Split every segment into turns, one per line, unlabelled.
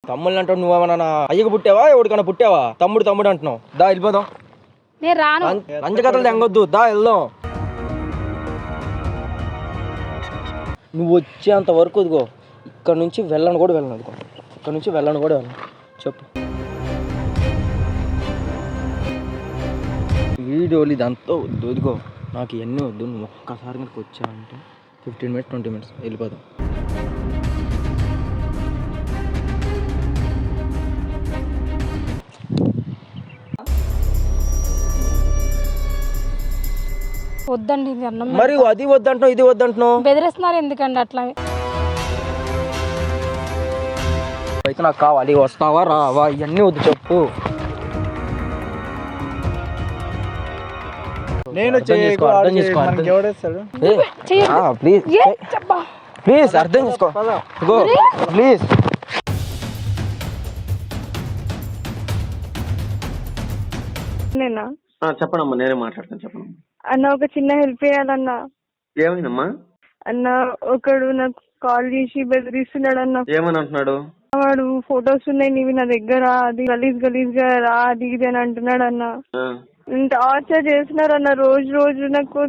తమ్ముళ్ళు అంటావు, నువ్వేమన్నా అయ్యకు పుట్టావా ఎవరికన్నా పుట్టావా? తమ్ముడు అంటున్నావు. దా వెళ్ళిపోదాం.
నేను రాను.
లంచకథలు తెంగొద్దు, దా వెళ్దాం. నువ్వు వచ్చేంత వరకు ఇదిగో ఇక్కడ నుంచి వెళ్ళను కూడా వెళ్ళను. అదిగో ఇక్కడ నుంచి వెళ్ళను కూడా వెళ్ళను. చెప్పు. వీడియోలు ఇదంతా వద్దు. ఇదిగో నాకు ఇవన్నీ వద్దు. నువ్వు ఒక్కసారి కనుక వచ్చావంటే 15 minutes 20 minutes వెళ్ళిపోదాం.
వద్దండి ఇది అన్నం.
మరి అది వద్దంటున్నావు ఇది వద్దంటున్నావు.
బెదిరిస్తున్నారు ఎందుకండి అట్లా?
అయితే నాకు కావాలి. వస్తావా రావా ఇవన్నీ వద్దు చెప్పు.
నేను
అర్థం చేసుకో ప్లీజ్ అర్థం చేసుకో ప్లీజ్.
చెప్పండమ్మా, నేనే మాట్లాడతాను. చెప్పండి
అన్న. ఒక చిన్న హెల్ప్ చేయాలన్నా.
ఏమైందమ్మా?
అన్న ఒకడు నాకు కాల్ చేసి బెదిరిస్తున్నాడు అన్న.
ఏమని అంటున్నాడు?
వాడు ఫొటోస్ ఉన్నాయి నీవి నా దగ్గర, అది గలీజ్ గా రా అది ఇది అని అంటున్నాడు అన్న. టార్చర్ చేస్తున్నారు అన్న. రోజు నాకు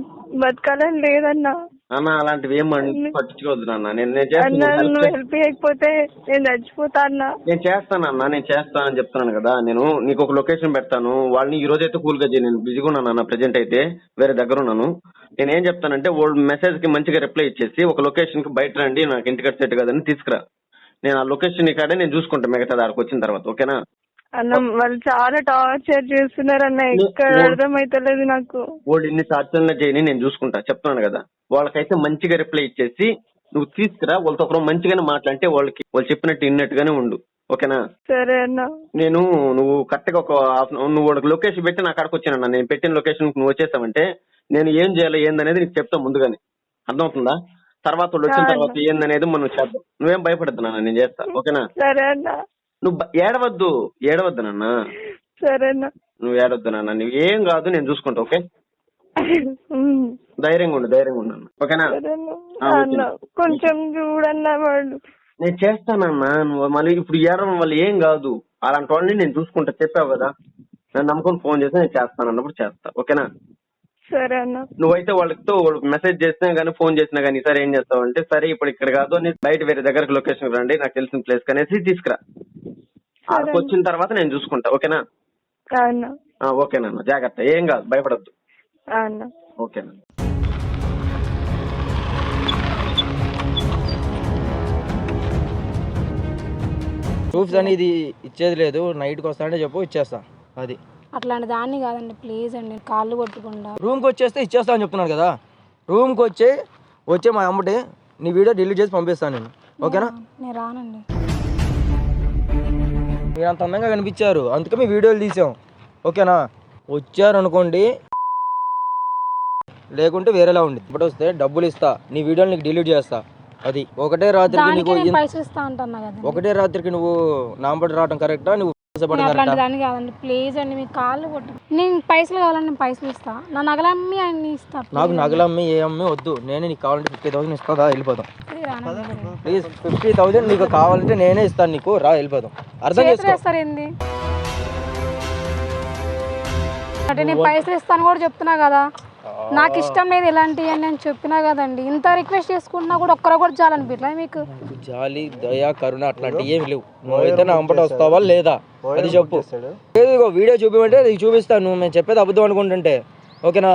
బతకాలని లేదన్నా.
అన్న అలాంటివి ఏం పట్టించుకోవద్దు నాన్న.
నువ్వు హెల్ప్ చేయకపోతే నేను చచ్చిపోతా అన్న.
నేను చేస్తానన్నా, నేను చేస్తానని చెప్తున్నాను కదా. నేను నీకు ఒక లొకేషన్ పెడతాను. వాళ్ళని ఈ రోజు అయితే కూల్ గా చేయి. నేను బిజీగా ఉన్నాను అన్న, ప్రెజెంట్ అయితే వేరే దగ్గర ఉన్నాను. నేను ఏం చెప్తానంటే వాళ్ళు మెసేజ్ కి మంచిగా రిప్లై ఇచ్చేసి ఒక లొకేషన్ కి బయట రండి, నాకు ఇంటికి సెట్ కదని తీసుకురా. నేను ఆ లొకేషన్ కాడే నేను చూసుకుంటాను మిగతా దానికి వచ్చిన తర్వాత. ఓకేనా
అన్న? వాళ్ళు చాలా టార్చర్ చేస్తున్నారు అన్న. ఎక్కడ అర్థమైతలేదు నాకు.
వాళ్ళు ఇన్ని టార్చర్లు చేయని నేను చూసుకుంటా చెప్తున్నాను కదా. వాళ్ళకైతే మంచిగా రిప్లై ఇచ్చేసి నువ్వు తీసుకురా. వాళ్ళతో ఒకరు మంచిగానే మాట్లాడితే వాళ్ళు చెప్పినట్టు విన్నట్టుగానే ఉండు. ఓకేనా?
సరే అన్న.
నువ్వు కరెక్ట్ గా నువ్వు వాళ్ళకి లొకేషన్ పెట్టి నా కాడకు వచ్చానన్నా. నేను పెట్టిన లొకేషన్ నువ్వు వచ్చేసావంటే నేను ఏం చేయాలి ఏందనేది నీకు చెప్తాను ముందుగానే. అర్థమవుతుందా? తర్వాత వాళ్ళు వచ్చిన తర్వాత ఏందనేది మనం చేద్దాం. నువ్వేం భయపడద్దు నాన్న, నేను చేస్తా. ఓకేనా?
సరే అన్న.
నువ్వు ఏడవద్దు నాన్న.
సరే అన్న.
నువ్వు ఏడవద్దు నాన్న, నువ్వు ఏం కాదు, నేను చూసుకుంటా. ఓకే? ధైర్యంగా ఉండు. ఓకేనా?
కొంచెం చూడన్నా వాళ్ళు.
నేను చేస్తానన్నా. నువ్వు మళ్ళీ ఇప్పుడు ఏడవడం వల్ల ఏం కాదు. అలాంటి వాళ్ళని నేను చూసుకుంటా. చెప్పావు కదా, నేను నమ్ముకొని ఫోన్ చేసి నేను చేస్తాను అన్నప్పుడు చేస్తా. ఓకేనా?
సరే అన్న.
నువ్వైతే వాళ్ళతో మెసేజ్ చేసినా గానీ ఫోన్ చేసినా గానీ సరే ఏం చేస్తావు అంటే, సరే ఇప్పుడు ఇక్కడ కాదు అని బయట వేరే దగ్గరకు లొకేషన్ రండి, నాకు తెలిసిన ప్లేస్ అనేసి తీసుకురా. అక్కడికి వచ్చిన తర్వాత నేను చూసుకుంటా. ఓకేనా? ఓకేనన్నా, జాగ్రత్త. ఏం కాదు, భయపడద్దు. ఓకేనా?
ప్రూఫ్స్ అనేది ఇచ్చేది లేదు. నైట్కి వస్తానంటే చెప్పు, ఇచ్చేస్తా. అది
అట్లాంటి దాన్ని కాదండి, ప్లీజ్ అండి. కాళ్ళు కొట్టుకుండా
రూమ్కి వచ్చేస్తే ఇచ్చేస్తా అని చెప్తున్నాను కదా. రూమ్కి వచ్చే మా అమ్మటి నీ వీడియో డిలీట్ చేసి పంపిస్తాను నేను. ఓకేనా?
నేను రానండి.
మీరు అంత అందంగా కనిపించారు, అందుకే మీ వీడియోలు తీసాం. ఓకేనా? వచ్చారు అనుకోండి, లేకుంటే వేరేలా ఉంది. ఇప్పుడు వస్తే డబ్బులు ఇస్తా, నీ వీడియోలు నీకు డిలీట్ చేస్తా. అది ఒకటే రాత్రికి నీకు ఒకటే రాత్రికి నువ్వు నాంబడి రావడం కరెక్టా? నువ్వు
ప్లీజ్ అండి, మీ కాళ్ళు కొట్టు. నేను పైసలు కావాలంటే నేను పైసలు ఇస్తా. నా నగలమ్మి అన్ని ఇస్తా.
నాకు నగలమ్మి ఏ అమ్మి వద్దు. నేనే నీకు కావాలంటే 50,000 ఇస్తా. వెళ్ళిపోదాం ప్లీజ్. 50,000 నీకు కావాలంటే నేనే ఇస్తాను నీకు. రా వెళ్ళిపోదాం. అర్థం
చేస్తారేంది అంటే నేను పైసలు ఇస్తాను కూడా చెప్తున్నా కదా. నాకు ఇష్టం లేదు ఇలాంటివి అని నేను చెప్పినా కదండి. ఇంత రిక్వెస్ట్ చేసుకున్నా కూడా ఒక్కరు కూడా చాలనిపించలే మీకు?
జాలి, దయా, కరుణ అట్లాంటివి ఏమి లేవు. నువ్వైతే నా అంబట వస్తావా లేదా అది చెప్పు. ఏదో వీడియో చూపిమంటే అది చూపిస్తాను. నువ్వు మేము చెప్పేది అబద్ధం అనుకుంటుంటే. ఓకేనా?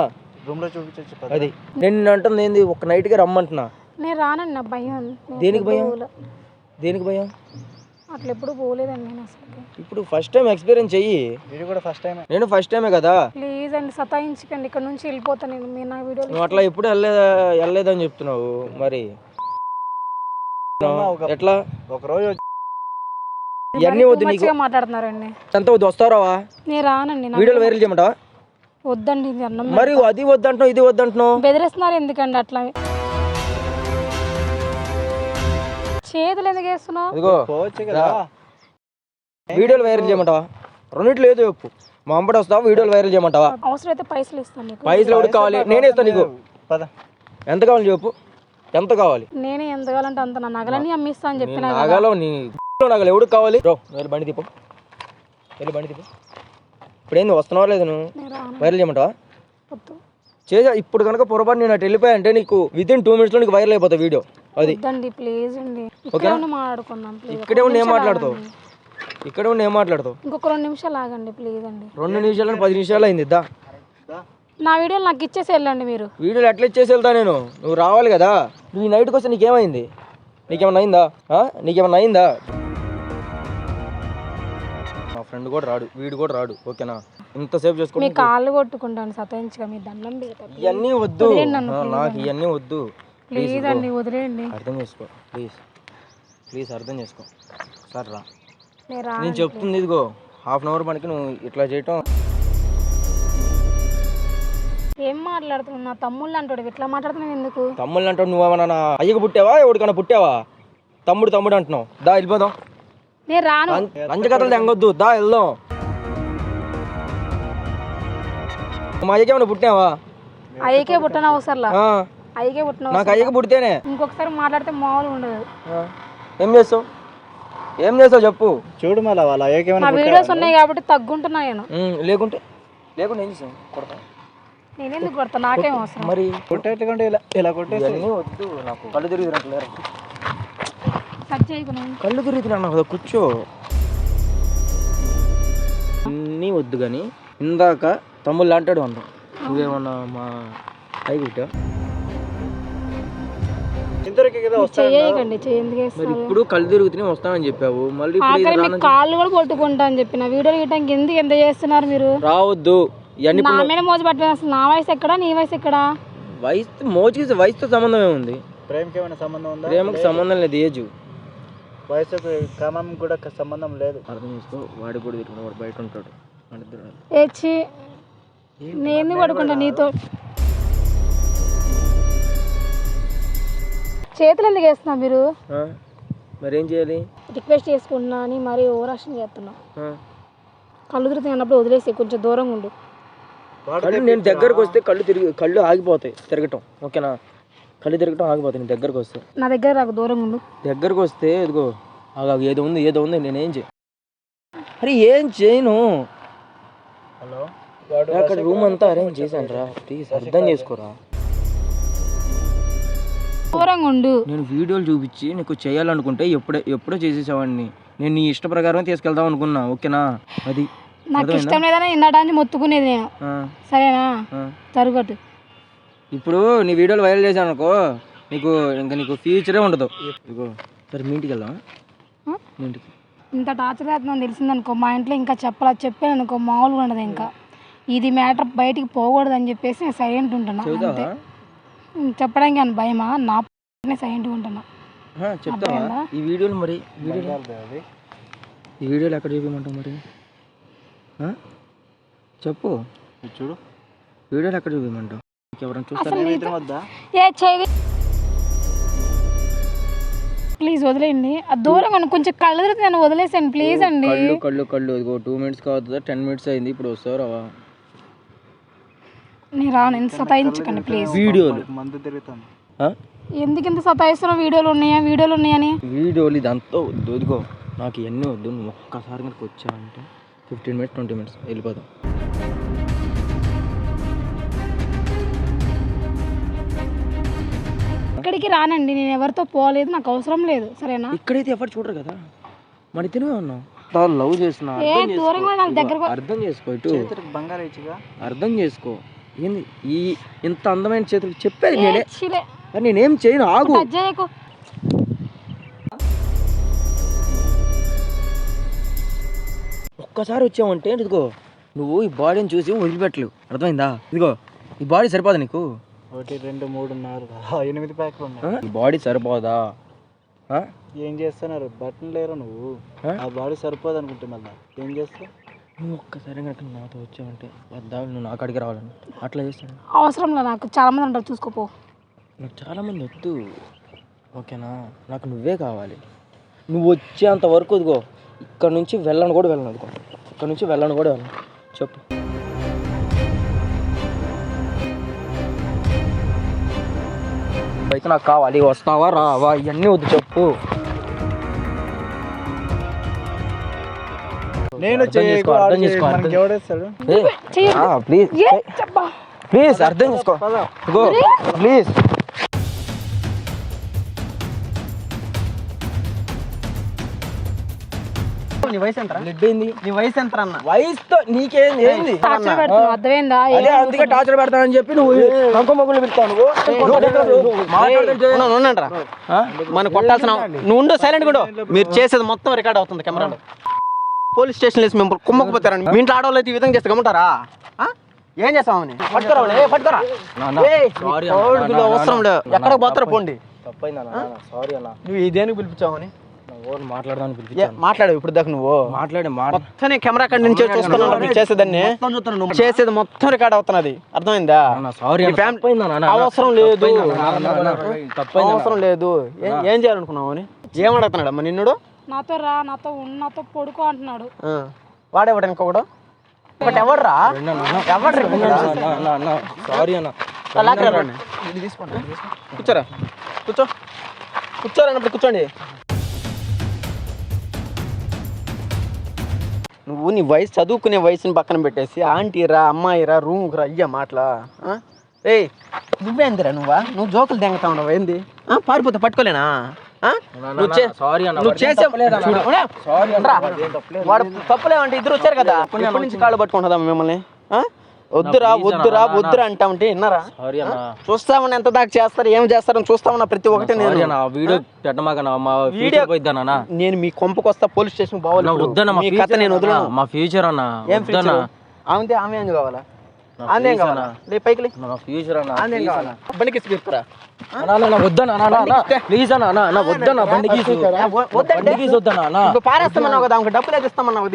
అది నేను అంటుంది ఏంది, ఒక నైట్కి రమ్మంటున్నా.
నేను రానండి, నా భయం.
దేనికి భయం? దేనికి భయం?
అట్లా ఎప్పుడు పోలేదండి నేను అసలు.
ఇప్పుడు ఫస్ట్ టైం ఎక్స్పీరియన్స్ చెయ్యి. నేను ఫస్ట్ టైమే కదా.
ప్లీజ్ అండి, సతాయించకండి. ఇక్కడ నుంచి వెళ్ళిపోతాను నేను. మీరు నా వీడియో
నువ్వు అట్లా ఎప్పుడు వెళ్ళలేదని చెప్తున్నావు. మరి ఎట్లా?
ఒకరోజు
ఇవన్నీ వద్దు నీకు.
మాట్లాడుతున్నారండి.
ఎంత వద్దు, వస్తారావా?
నేను రానండి.
వీడియోలు వైరల్ చేయమంటావా?
వద్దండి ఇది అన్నం.
మరి అది వద్దంటున్నావు ఇది వద్దంటున్నావు.
బెదిరిస్తున్నారు ఎందుకండి అట్లా? చేతులు ఎందుకు వేస్తున్నావు?
వీడియోలు వైరల్ చేయమంటావా? రెండిట్లో ఏదో చెప్పు. మా అంబడి వస్తావా, వీడియోలు వైరల్ చేయమంటావా?
అవసరం అయితే పైసలు ఇస్తాను.
పైసలు ఎవరికి కావాలి? నేనే ఇస్తాను నీకు. ఎంత కావాలి చెప్పు. ఎంత కావాలి?
నేనే ఎంత కావాలంటే అంత, నా నగలన్నీ అమ్మిస్తా అని చెప్పినా కదా.
నగలు నీ నగలు ఎవడికి కావాలి? బ్రో వెళ్ళి బండి తీపో, వెళ్ళి బండి తీపో. ఇప్పుడు ఏంది వస్తున్నావా లేదు? నువ్వు
నేను రాను.
వైరల్ చేయమంటావా?
వద్దు.
చేసా. ఇప్పుడు కనుక పొరపాటు నేను అటు వెళ్ళిపోయా అంటే నీకు వితిన్ 2 minutes నీకు వైరల్ అయిపోతా వీడియో. అది
వద్దండి ప్లీజ్ అండి, ఇక్కడే ఉండి మాట్లాడుకుందాం ప్లీజ్.
ఇక్కడే ఉండి ఏం మాట్లాడతావు? ఇక్కడే ఉండి ఏం మాట్లాడతావు?
ఇంకొక 2 నిమిషాలు ఆగండి ప్లీజ్ అండి.
2 నిమిషాలు 10 నిమిషాలు అయింది. దా
నా వీడియోలు నాకు ఇచ్చేసి వెళ్ళండి మీరు.
వీడియోలు ఎట్లా ఇచ్చేసి వెళ్తా నేను? నువ్వు రావాలి కదా. నువ్వు ఈ నైట్కి వస్తే నీకేమైంది? నీకేమన్నా అయిందా? నీకేమన్నా అయిందా? మా ఫ్రెండ్ కూడా రాడు, వీడు కూడా రాడు. ఓకేనా? ఇంతసేపు
మీ
చేసుకోండి.
కాళ్ళు కొట్టుకుంటాను సతాయించగా, మీ దండం పెడతా.
ఇవన్నీ వద్దు
నన్ను
నాకు, ఇవన్నీ వద్దు.
ప్లీజ్ అండి వదిలేయండి.
అర్థం చేసుకో ప్లీజ్, ప్లీజ్ అర్థం చేసుకో. సార్ రా,
నేను రాను.
నేను చెప్తుంది ఇదిగో, 1/2 hour మనకి నువ్వు ఇట్లా చేయటం.
ఏం మాట్లాడుతున్నావు? నా తమ్ముళ్ళు అంటాడు, ఇట్లా మాట్లాడుతున్నావు ఎందుకు?
తమ్ముళ్ళు అంటావు? నువ్వేమన్నా నా అయ్యకు పుట్టావా? ఎవరికన్నా పుట్టావా? తమ్ముడు తమ్ముడు అంటున్నావు. దా వెళ్ళిపోదాం.
నేను రాను.
లంచకథలు తెంగొద్దు, దా వెళ్దాం. మా అయ్యకి ఏమైనా పుట్టినావా?
అయ్యకే పుట్టన అవసరంలా, అయ్యకే పుట్టిన.
నాకు అయ్యకి పుడితేనే.
ఇంకొకసారి మాట్లాడితే మామూలు ఉండదు.
ఏం చేస్తావు? ఏం చేస్తావు చెప్పు.
చూడు మళ్ళీ వాళ్ళ అయ్యకి
నా వీడియోస్ ఉన్నాయి కాబట్టి తగ్గుంటున్నా నేను.
లేకుంటే లేకుంటే ఏం చేస్తావు? కొడతా.
నేనెందుకు కొడతా? నాకేం అవసరం?
మరి
కొట్టేట్టుకుంటే ఇలా ఇలా కొట్టేసి
ఇవన్నీ వద్దు నాకు. కళ్ళు తిరుగుతున్నట్లేరు.
కట్ చేయకు.
కళ్ళు తిరుగుతున్నా కదా, కూర్చో. అన్నీ వద్దు కానీ ఇందాక తమ్ముళ్ళు అంటాడు అన్నావు. నువ్వేమన్నా మా అయ్యి పుట్టా?
ఇద్దరికి కదా
చేయకండి,
మరి ఇప్పుడు కళ్ళు తిరుగుతూనే వస్తానని చెప్పావు, మళ్ళీ
ఆఖరి మీకు కాళ్ళు కూడా కొట్టుకుంటా అని చెప్పిన. వీడియోలు గీయడానికి ఎందుకు ఎంత చేస్తున్నారు మీరు?
రావద్దు. ఇవన్నీ
నా మీద మోజు పట్టిన. అసలు నా వయసు ఎక్కడా, నీ వయసు ఎక్కడా?
వయసు మోజుకి వయసుతో సంబంధం ఏముంది?
ప్రేమకి ఏమైనా సంబంధం ఉందా?
ప్రేమకు సంబంధం లేదు. ఏజ్
వయసుకు కామం కూడా సంబంధం లేదు.
అర్థం చేసుకో. వాడు కూడా తిరుగుతాడు, వాడు బయట ఉంటాడు.
ఏచి నేను పడుకుంటా నీతో. చేతులు ఎందుకు వేస్తున్నా మీరు?
మరేం చేయాలి?
రిక్వెస్ట్ చేసుకుంటున్నా అని మరి ఓవరాక్షన్ చేస్తున్నా. కళ్ళు తిరుగుతాయి అన్నప్పుడు వదిలేసి కొంచెం దూరంగా ఉండు.
కళ్ళు నేను దగ్గరకు వస్తే కళ్ళు ఆగిపోతాయి తిరగటం. ఓకేనా? కళ్ళు తిరగటం ఆగిపోతాయి నేను దగ్గరకు వస్తే.
నా దగ్గర నాకు దూరంగా ఉండు. దగ్గరకు
వస్తే ఇదిగో ఏదో ఉంది ఏదో ఉంది, నేనేం చేయ. అరే ఏం చేయను.
హలో,
అక్కడ రూమ్ అంతా అరేంజ్ చేశాను రా, ప్లీజ్ అర్థం చేసుకోరా.
దూరంగా ఉండు.
నేను వీడియోలు చూపించి నీకు చేయాలనుకుంటే ఎప్పుడో చేసేసావాడిని. నేను నీ ఇష్ట ప్రకారం తీసుకెళ్దాం అనుకున్నా. ఓకేనా? అది
నాకు ఇష్టం లేదని ఇందాటాన్ని మొత్తుకునేది నేను. సరేనా? జరగట్టు.
ఇప్పుడు నీ వీడియోలు వైరల్ చేశాను అనుకో, నీకు ఫ్యూచరే ఉండదు. ఇగో సరే మీ ఇంటికి వెళ్దాం. మీ ఇంటికి
ఇంత టార్చర్ అవుతుందని తెలిసిందనుకో, మా ఇంట్లో ఇంకా చెప్పాను అనుకో, మామూలుగా ఉండదు. ఇంకా ఇది మ్యాటర్ బయటికి పోకూడదు అని చెప్పేసి నేను సైలెంట్ ఉంటున్నా. అంతే. చెప్పడానికి అని భయమా? నా సైలెంట్గా ఉంటున్నా.
చెప్తావా? ఈ వీడియోలు మరి ఈ వీడియోలు ఎక్కడ చూపించమంటావు మరి? చెప్పు.
చూడు
వీడియోలు ఎక్కడ చూపించమంటావు? ఎవరైనా చూస్తారా?
ప్లీజ్ వదిలేయండి. అది దూరంగా కొంచెం కళ్ళు తిరిగి నన్ను వదిలేసాను ప్లీజ్ అండి.
కళ్ళు ఇదిగో 2 minutes కావద్దా? 10 minutes అయింది. ఇప్పుడు వస్తావా?
నేను రాను. ఎంత సతాయించకండి ప్లీజ్.
వీడియోలు
మందు తిరుగుతాను.
ఎందుకు ఇంత సతాయిస్తున్నా? వీడియోలు ఉన్నాయని.
వీడియోలు ఇదంతా వద్దు. ఇదిగో నాకు ఇవన్నీ వద్దు. నువ్వు ఒక్కసారి కనుక వచ్చావంటే 15 minutes 20 minutes వెళ్ళిపోదాం.
ఇక్కడికి రానండి, నేను ఎవరితో పోలేదు, నాకు అవసరం లేదు. సరేనా?
ఇక్కడైతే ఎవరు చూడరు కదా, మన తినే ఉన్నాం. లవ్ చేస్తున్నా, అర్థం చేసుకో. ఇటు
బంగారు ఇచ్చిగా
అర్థం చేసుకో. ఏంది ఈ ఇంత అందమైన చేతులు? చెప్పేది నేనేం చేయను. ఆగు. ఒక్కసారి వచ్చావంటే ఇదిగో నువ్వు ఈ బాడీని చూసి వదిలిపెట్టలేవు. అర్థమైందా? ఇదిగో ఈ బాడీ సరిపోదా నీకు?
1 2 3 4 8 ప్యాక్లు ఉన్నాయి.
ఈ బాడీ సరిపోదా?
ఏం చేస్తున్నారు? బట్టలు లేరు నువ్వు. ఆ బాడీ సరిపోదు అనుకుంటే మళ్ళీ ఏం చేస్తావు?
నువ్వు ఒక్కసారి కనుక నాతో వచ్చావంటే వద్దా, నువ్వు నాకు అడిగి రావాలని అట్లా చేస్తాను.
అవసరం లేదు. నాకు చాలా మంది అంటారు, చూసుకోపో.
నాకు చాలామంది వద్దు. ఓకేనా? నాకు నువ్వే కావాలి. నువ్వు వచ్చేంత వరకు ఇదిగో ఇక్కడ నుంచి వెళ్ళను కూడా వెళ్ళను. అదిగో ఇక్కడ నుంచి వెళ్ళను కూడా వెళ్ళను. చెప్పు. నువ్వైతే నాకు కావాలి, వస్తావా రావా ఇవన్నీ వద్దు చెప్పు.
నేను
అర్థం చేసుకో
ఎవడేస్తాడు?
ప్లీజ్ ప్లీజ్ అర్థం చేసుకో ప్లీజ్.
నీ వయసు ఎంత? నీ వయసు ఎంత అన్న?
వయసుతో నీకేంది ఏంది?
టార్చర్ పెడుతున్నావు అర్థమైందా?
అదే అందుకే టార్చర్ పెడతానని చెప్పి నువ్వు కంకు మొగ్గులు పెడతావు.
ఉండండిరా, మనం కొట్టాల్సిన నువ్వు ఉండు, సైలెంట్ కూడా. మీరు చేసేది మొత్తం రికార్డ్ అవుతుంది కెమెరాలో. పోలీస్ స్టేషన్ వేసి మేము కుమ్మకపోతారని మీ ఇంట్లో ఆడవాళ్ళు అయితే ఈ విధంగా చేస్తే గమ్ముంటారా? ఏం చేస్తామని పట్టుకోరా, పట్టుకోరా. అవసరం లేదు, ఎక్కడికి పోతారా పోండి. నువ్వు ఈ దేనికి పిలిపించావని మాట్లాడు. ఇప్పుడు దాకా నువ్వు మొత్తం కెమెరా కాడి నుంచి చూస్తున్నావు. చేసేది మొత్తం రికార్డ్ అవుతున్నది, అర్థమైందా? అవసరం లేదు, అవసరం లేదు. ఏం చేయాలనుకున్నావు అని ఏమడుగుతున్నాడు అమ్మ నిన్నుడు?
నాతో రా, నాతో ఉండు, నాతో పడుకో అంటున్నాడు.
వాడేవాడు ఇంకొకడు ఒకటి ఎవడరా? కూర్చోరా, కూర్చోరన్నప్పుడు కూర్చోండి. నువ్వు నీ వయసు చదువుకునే వయసుని పక్కన పెట్టేసి ఆంటీరా అమ్మాయిరా రూమ్కి రా అయ్యా మాటలా. ఏయ్ నువ్వేందిరా నువ్వు జోకులు దెంగతా ఉండవు ఏంది? పారిపోతే పట్టుకోలేనా? వాడు తప్పులేమంటే ఇద్దరు వచ్చారు కదా, ఎప్పటి నుంచి కాళ్ళు పట్టుకుంటుందా మిమ్మల్ని? వద్దురా వద్దురా వద్దురా అంటా ఉంటే విన్నారా? చూస్తామని ఎంత దాకా చేస్తారు, ఏం చేస్తారని చూస్తామన్నా ప్రతి ఒక్కటి. నేను మీ కొంపకు వస్తా, పోలీస్ స్టేషన్ పోవాలి. కథ నేను వదలను.
మా ఫ్యూచర్ అన్న.
ఏం ఫ్యూచర్? ఆమె ఏం కావాలా? ఆందేం కావాలా? ఫ్యూచర్ అన్న ఆందేం కావాలా? బండికి తీసుకురా. పారేస్తామన్నావు కదా, డబ్బులు అయితే ఇస్తామన్నావు.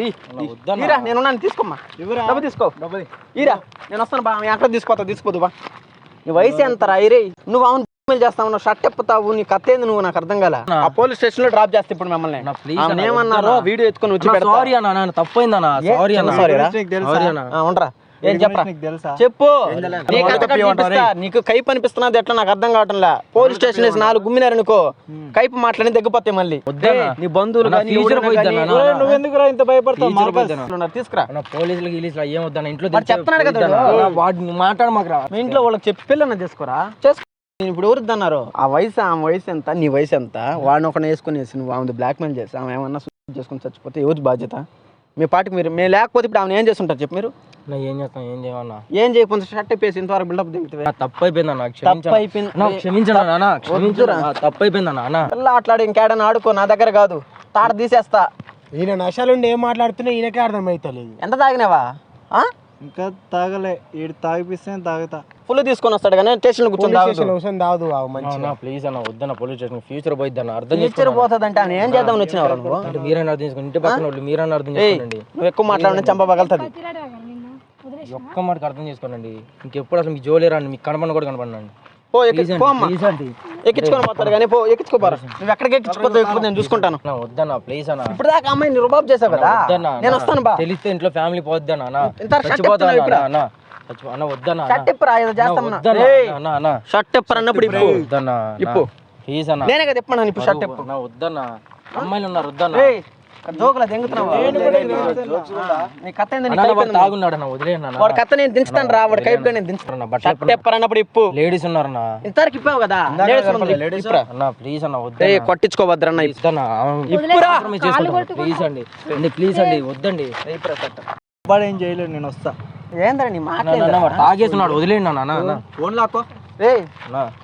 నేను తీసుకోమ్మా, డబ్బు తీసుకో. ఈరా నేను వస్తాను బా, ఎక్కడ తీసుకోదు బా. నీ వయసు ఎంతరా? ఇరే నువ్వు అవును చేస్తావు, షర్ట్ ఎప్పుతావు, నీ కథ ఏంది నువ్వు? నాకు అర్థం కాల. ఆ పోలీస్ స్టేషన్ లో డ్రాప్ చేస్తే ఇప్పుడు మిమ్మల్ని ఏమన్నారో వీడియో ఎత్తుకొని వచ్చి ఉండరా. ఏం చెప్పరా చెప్పు. నీకు కైపు అనిపిస్తున్నది ఎట్లా నాకు అర్థం కావట్లే. పోలీస్ స్టేషన్ వేసి 4 గుమ్మినారు అనుకో, కైపు మాట్లాడి దగ్గపోతే మళ్ళీ నీ బంధువులు
నువ్వెందుకు ఇంత భయపడతావు?
తీసుకురా.
పోలీసులు ఏమొద్దా ఇంట్లో
చెప్తున్నాడు కదా,
మాట్లాడ మాకు రా.
మీ ఇంట్లో వాళ్ళకి చెప్పి పిల్లల్ని చేసుకోరా. నేను ఇప్పుడు ఎవరిద్ది అన్నారు? ఆ వయసు, ఆమె వయసు ఎంత, నీ వయసు ఎంత? వాడిని ఒకటి వేసుకునేసి నువ్వు ఆమె బ్లాక్మెయిల్ చేసి ఆమె ఏమన్నా చేసుకుని చచ్చిపోతే ఎవరి బాధ్యత? మీ పాటికి మీరు మేము లేకపోతే ఇప్పుడు ఆమె ఏం చేస్తుంటారు చెప్పు మీరు?
ఏం చేస్తాం, ఏం చేయమన్నా?
ఏం చేయకపోతే షర్ట్ అయిపోయి ఇంతవరకు బిల్డప్ దిగుతుంది.
తప్పు అయిపోయిందన్నా, క్షమించండి.
పిల్ల ఆటలాడి ఇంకేడన్నా ఆడుకో, నా దగ్గర కాదు. తాట తీసేస్తా.
ఈయన నశాలుండి ఏం మాట్లాడుతున్నా ఈయనకే అర్థమవుతలేదు.
ఎంత తాగినావా?
ఇంకా తాగలే, ఈడు తాగిపిస్తే తాగుతా.
ఫుల్ తీసుకొని వస్తాడు కానీ స్టేషన్ లో కూర్చొని
తాగదు.
ప్లీజ్ అన్న, వద్దన్న. పోలీస్ స్టేషన్ ఫ్యూచర్ పోయిద్ది అన్న. అర్థం
ఫ్యూచర్ పోతుంది అంటే ఆయన ఏం చేద్దామని వచ్చినావు నువ్వు?
మీరైనా అర్థం చేసుకోండి, ఇంటి పక్కన వాళ్ళు మీరైనా అర్థం చేసుకోండి.
నువ్వు ఎక్కువ మాట్లాడిన చంప పగలుతుంది.
ఒక్క మాటకి అర్థం చేసుకోండి. ఇంకెప్పుడు అసలు మీకు జోలే రండి, మీకు కనపడిన కూడా కనపడండి.
ఎక్కించుకొని పోతాడు కానీ ఎక్కించుకోపారు. నువ్వు ఎక్కడికి ఎక్కించుకోతే నేను చూసుకుంటాను.
వద్దన్నా ప్లీజ్ అన్న.
ఇప్పుడు దాకా అమ్మాయిని రుబాబ్ చేసావు కదా, నేను వస్తాను బా.
తెలిస్తే ఇంట్లో ఫ్యామిలీ పోద్దానా?
షర్ట్ ఎప్పరు అన్నప్పుడు ఇప్పుడు
ప్లీజ్ అన్న.
నేనే కదా చెప్పాను ఇప్పుడు షర్ట్ ఎప్పు.
వద్దన్నా, అమ్మాయిలు ఉన్నారు. వద్దన్నా
జోకులా దెంగుతున్నావు. వాడు కథ నేను దించుతాను రా, వాడు కైపు నేను దించుతాను. షర్ట్ ఎప్పరు అన్నప్పుడు ఇప్పు.
లేడీస్ ఉన్నారన్నా,
ఇంతవరకు ఇప్పావు కదా.
ప్లీజ్ అన్న వద్ద
కొట్టించుకోవద్దరన్నా.
ఇప్పురా ప్లీజ్ అండి, ప్లీజ్ అండి వద్దండి.
వాడు ఏం చేయలేడు, నేను వస్తా.
ఏంద్రా నీ మాట్లాడు?
తాగేస్తున్నాడు, వదిలేండి అన్న.
ఫోన్ లాక్కో.
రే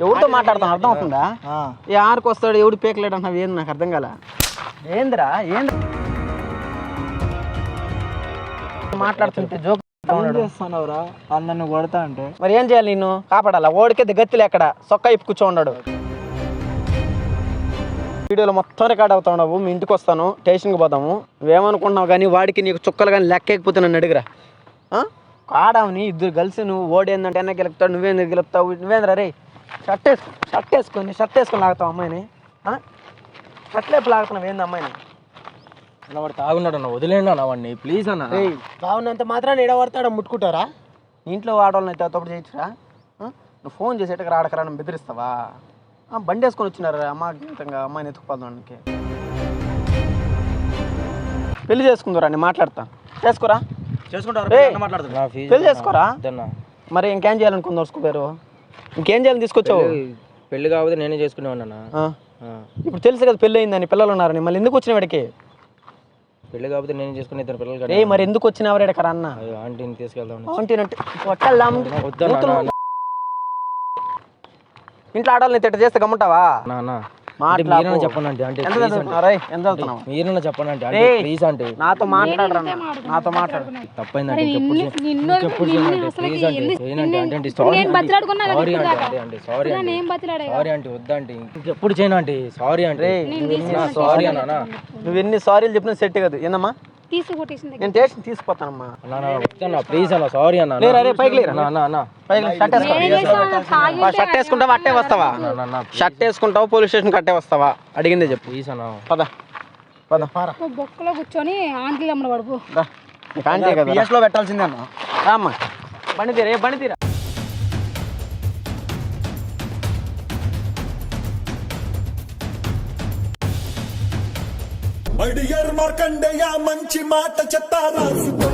ఎవరితో మాట్లాడతాను అర్థం అవుతుందా? ఏ ఆరుకు వస్తాడు ఎవడు పేకలేడు అంటున్నావు ఏంది? నాకు అర్థం కాల. ఏంద్రా ఏంది మాట్లాడుతుంటే జోక్
చేస్తున్నావురా? నన్ను కొడతా అంటే
మరి ఏం చేయాలి? నిన్ను కాపాడాలా? ఓడికే గత్తిలు ఎక్కడ సొక్క ఇప్పు కూర్చో ఉన్నాడు. వీడియోలో మొత్తం రికార్డ్ అవుతా ఉన్నావు. మీ ఇంటికి వస్తాను, స్టేషన్కి పోతాము. నువ్వేమనుకుంటున్నావు కానీ వాడికి నీకు చుక్కలు కానీ లెక్కకపోతే నన్ను అడిగిరా. ఆడావుని ఇద్దరు కలిసి నువ్వు ఓడేందంటే ఎన్న గెలుపుతాడు, నువ్వేందుకు గెలుపుతావు? నువ్వేంద్రా రే షర్ట్ వేసుకొని లాగుతావు అమ్మాయిని. షర్ట్ లేపు లాగుతున్నావు ఏంది అమ్మాయిని?
వాడు తాగున్నాడు అన్న, వదిలేండి అన్న వాడిని ప్లీజ్ అన్న.
తాగున్నంత మాత్రాన్ని ఎడబడతాడు, ముట్టుకుంటారా?
ఇంట్లో ఆడవాళ్ళని అయితే తప్పుడు చేయొచ్చురా. నువ్వు ఫోన్ చేసేటప్పుడు ఆడకరా బెదిరిస్తావా? బండి వేసుకొని వచ్చినారు అమ్మాయితంగా అమ్మాయిని ఎత్తుకుపోదానికి. పెళ్లి చేసుకుందరా నేను మాట్లాడతా. చేసుకోరా
చేసుకుంటారు
పెళ్లి చేసుకోరా. మరి ఇంకేం చేయాలనుకుంది వరుసుకోపోయారు? ఇంకేం చేయాలని తీసుకొచ్చావు?
పెళ్లి కాకపోతే నేనే చేసుకునేవాడినా.
ఇప్పుడు తెలుసు కదా పెళ్ళి అయిందని, పిల్లలు ఉన్నారని. మళ్ళీ ఎందుకు వచ్చిన వాడికి?
పెళ్లి కాకపోతే నేను చేసుకునే ఇద్దరు పిల్లలు.
ఏ మరి ఎందుకు వచ్చినావు ఇక్కడ అన్న?
ఆంటీని తీసుకెళ్దాం.
ఇంట్లో ఆడాలని తిట్ట చేస్తే గమ్ముంటావా?
మీరైనా చెప్పండి అంటే
ఎంత చదువుతున్నావు?
మీరైనా చెప్పండి అంటే ప్లీజ్ అంటే
నాతో మాట్లాడరా, నాతో మాట్లాడు.
తప్పైందంటే ప్లీజ్ అంటే సారీ అంటే వద్దంటే ఇంకెప్పుడు చేయను అంటే సారీ అంటే సారీ అన్నా.
నువ్వు ఎన్ని సారీలు చెప్పినా సెట్ కాదు. ఏందమ్మా నేను స్టేషన్ తీసుకుపోతానమ్మా.
ప్లీజ్ అన్న సారీ అన్న.
పైకి షర్ట్ వేసుకుంటావా అట్టే వస్తావా? షర్ట్ వేసుకుంటావా పోలీస్ స్టేషన్ కట్టే వస్తావా? అడిగిందే చెప్పు.
ప్లీజ్ అన్న
పద పద.
బొక్కలో కూర్చొని ఆంటీ అమ్మడు పడుకో.
ఆంటీ కదా పెట్టాల్సిందే అన్న. రామ్మా బండి తీరా, బండి తీరా.
మడియర్ మార్కండేయ మంచి మాట చెత్త రాసుకో.